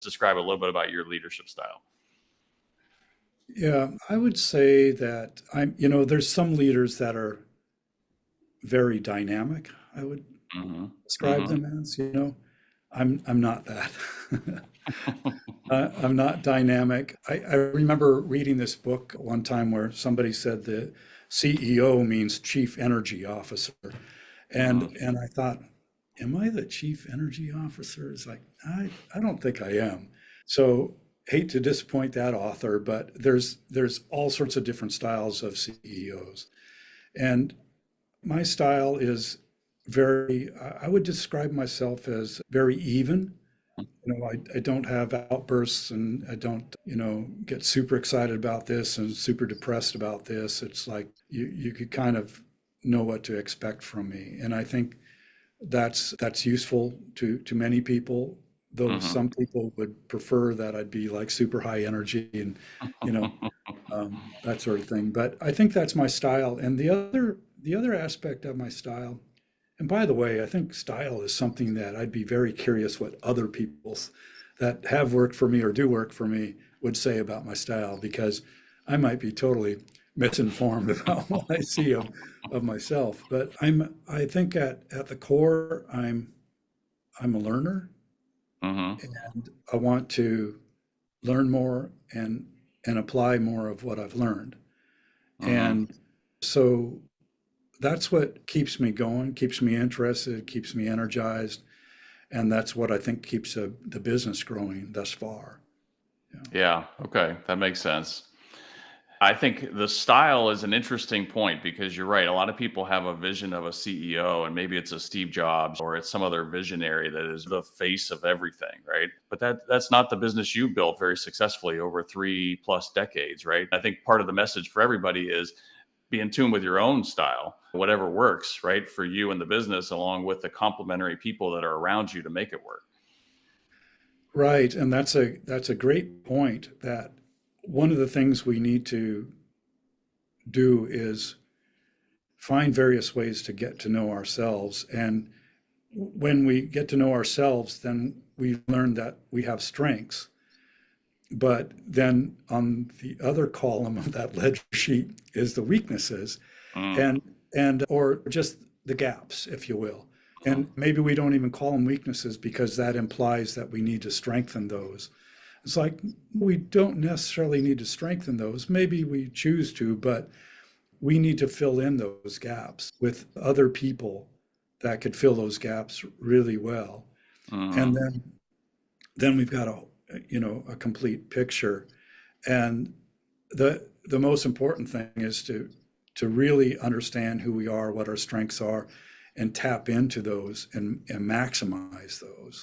describe a little bit about your leadership style. Yeah, I would say that there's some leaders that are very dynamic, I would Mm-hmm. describe Mm-hmm. them as, I'm not that. I'm not dynamic. I remember reading this book one time where somebody said the CEO means Chief Energy Officer. Mm-hmm. And I thought, am I the Chief Energy Officer? It's like, I don't think I am. So hate to disappoint that author, but there's all sorts of different styles of CEOs. And my style is I would describe myself as very even. I don't have outbursts and I don't, get super excited about this and super depressed about this. It's like you could kind of know what to expect from me. And I think that's useful to many people, though Mm-hmm. some people would prefer that I'd be like super high energy and, you know, that sort of thing. But I think that's my style. And the other aspect of my style, and by the way, I think style is something that I'd be very curious what other people's that have worked for me or do work for me would say about my style, because I might be totally misinformed about what I see of myself. But I think at the core, I'm a learner Mm-hmm. and I want to learn more and apply more of what I've learned. Mm-hmm. And so that's what keeps me going, keeps me interested, keeps me energized. And that's what I think keeps the business growing thus far. Yeah. Yeah. Okay. That makes sense. I think the style is an interesting point because you're right. A lot of people have a vision of a CEO, and maybe it's a Steve Jobs or it's some other visionary that is the face of everything, right? But that's not the business you built very successfully over 3+ decades, right? I think part of the message for everybody is be in tune with your own style, whatever works, right, for you and the business, along with the complementary people that are around you to make it work. Right. And that's a great point that one of the things we need to do is find various ways to get to know ourselves. And when we get to know ourselves, then we learn that we have strengths. But then on the other column of that ledger sheet is the weaknesses Mm, and or just the gaps, if you will. mhm. And maybe we don't even call them weaknesses because that implies that we need to strengthen those. It's like we don't necessarily need to strengthen those. Maybe we choose to, but we need to fill in those gaps with other people that could fill those gaps really well. And Mhm. then we've got a complete picture. And the most important thing is to really understand who we are, what our strengths are, and tap into those and maximize those.